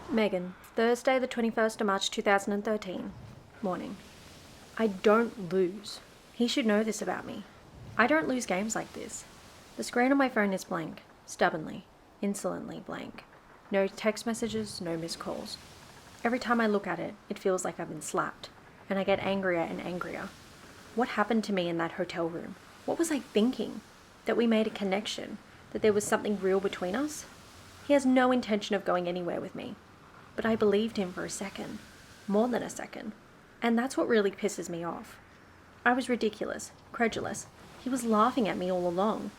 Megan, Thursday the 21st of March 2013. Morning. I don't lose. He should know this about me. I don't lose games like this. The screen on my phone is blank, stubbornly, insolently blank. No text messages, no missed calls. Every time I look at it, it feels like I've been slapped, and I get angrier and angrier. What happened to me in that hotel room? What was I thinking? That we made a connection? That there was something real between us? He has no intention of going anywhere with me. But I believed him for a second. More than a second. And that's what really pisses me off. I was ridiculous, credulous. He was laughing at me all along.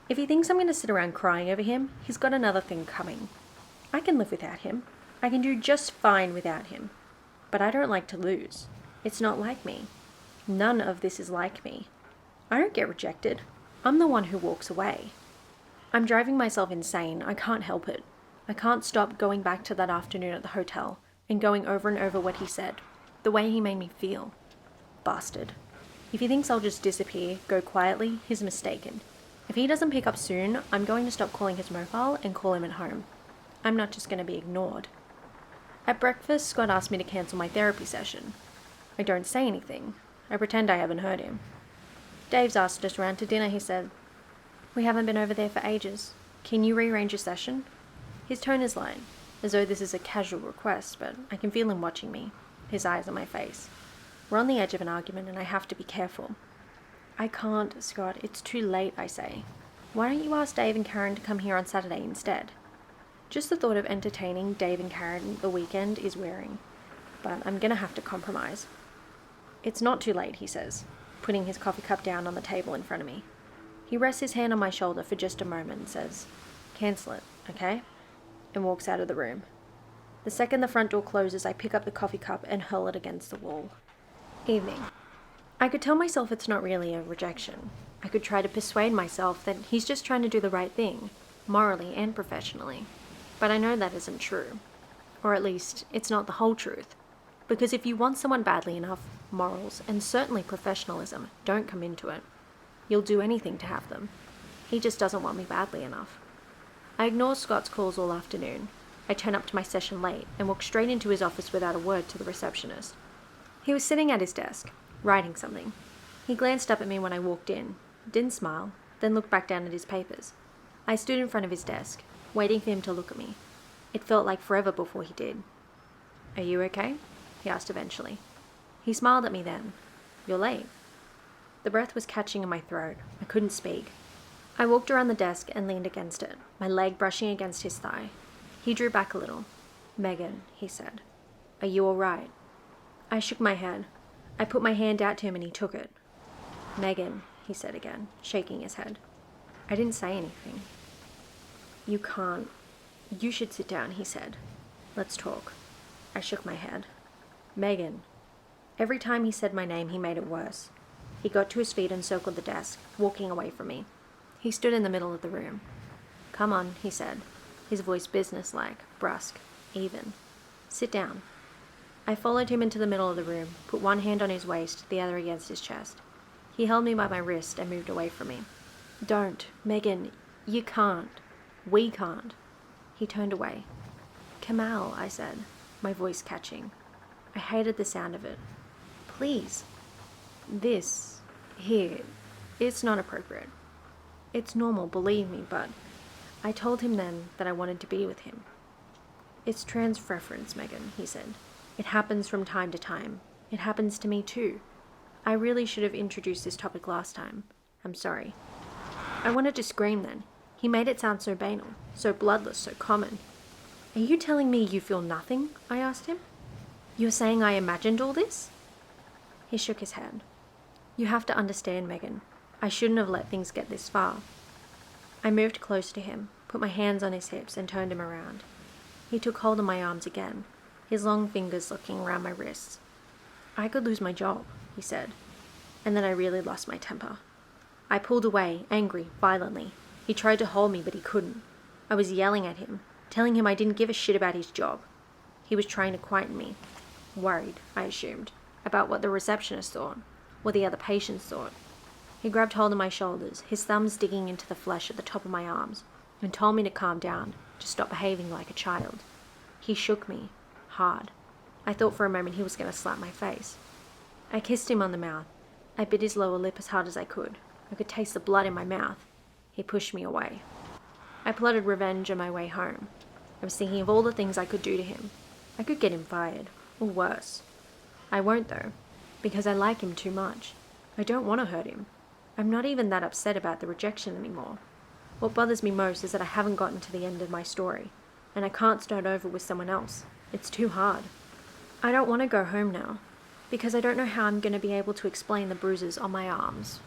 If he thinks I'm going to sit around crying over him, he's got another thing coming. I can live without him. I can do just fine without him. But I don't like to lose. It's not like me. None of this is like me. I don't get rejected. I'm the one who walks away. I'm driving myself insane. I can't help it. I can't stop going back to that afternoon at the hotel and going over and over what he said, the way he made me feel. Bastard. If he thinks I'll just disappear, go quietly, he's mistaken. If he doesn't pick up soon, I'm going to stop calling his mobile and call him at home. I'm not just going to be ignored. At breakfast, Scott asked me to cancel my therapy session. I don't say anything. I pretend I haven't heard him. Dave's asked us around to dinner, he said. We haven't been over there for ages. Can you rearrange your session? His tone is light, as though this is a casual request, but I can feel him watching me, his eyes on my face. We're on the edge of an argument and I have to be careful. I can't, Scott. It's too late, I say. Why don't you ask Dave and Karen to come here on Saturday instead? Just the thought of entertaining Dave and Karen the weekend is wearing, but I'm gonna have to compromise. It's not too late, he says, putting his coffee cup down on the table in front of me. He rests his hand on my shoulder for just a moment and says, cancel it, okay? And walks out of the room. The second the front door closes, I pick up the coffee cup and hurl it against the wall. Evening. I could tell myself it's not really a rejection. I could try to persuade myself that he's just trying to do the right thing, morally and professionally. But I know that isn't true. Or at least, it's not the whole truth. Because if you want someone badly enough, morals, and certainly professionalism, don't come into it. You'll do anything to have them. He just doesn't want me badly enough. I ignore Scott's calls all afternoon. I turn up to my session late and walk straight into his office without a word to the receptionist. He was sitting at his desk, writing something. He glanced up at me when I walked in, didn't smile, then looked back down at his papers. I stood in front of his desk, waiting for him to look at me. It felt like forever before he did. Are you okay? He asked eventually. He smiled at me then. You're late. The breath was catching in my throat. I couldn't speak. I walked around the desk and leaned against it, my leg brushing against his thigh. He drew back a little. Megan, he said. Are you all right? I shook my head. I put my hand out to him and he took it. Megan, he said again, shaking his head. I didn't say anything. You can't. You should sit down, he said. Let's talk. I shook my head. Megan. Every time he said my name, he made it worse. He got to his feet and circled the desk, walking away from me. He stood in the middle of the room. Come on, he said, his voice businesslike, brusque, even. Sit down. I followed him into the middle of the room, put one hand on his waist, the other against his chest. He held me by my wrist and moved away from me. Don't, Megan, you can't. We can't. He turned away. Kamal, I said, my voice catching. I hated the sound of it. Please. This, here, it's not appropriate. It's normal, believe me, but I told him then that I wanted to be with him. It's trans preference, Megan, he said. It happens from time to time. It happens to me too. I really should have introduced this topic last time. I'm sorry. I wanted to scream then. He made it sound so banal, so bloodless, so common. Are you telling me you feel nothing? I asked him. You're saying I imagined all this? He shook his head. You have to understand, Megan. I shouldn't have let things get this far. I moved close to him, put my hands on his hips and turned him around. He took hold of my arms again, his long fingers looking around my wrists. I could lose my job, he said, and then I really lost my temper. I pulled away, angry, violently. He tried to hold me, but he couldn't. I was yelling at him, telling him I didn't give a shit about his job. He was trying to quieten me. Worried, I assumed, about what the receptionist thought, what the other patients thought. He grabbed hold of my shoulders, his thumbs digging into the flesh at the top of my arms, and told me to calm down, to stop behaving like a child. He shook me, hard. I thought for a moment he was going to slap my face. I kissed him on the mouth. I bit his lower lip as hard as I could. I could taste the blood in my mouth. He pushed me away. I plotted revenge on my way home. I was thinking of all the things I could do to him. I could get him fired, or worse. I won't though, because I like him too much. I don't want to hurt him. I'm not even that upset about the rejection anymore. What bothers me most is that I haven't gotten to the end of my story, and I can't start over with someone else. It's too hard. I don't want to go home now, because I don't know how I'm going to be able to explain the bruises on my arms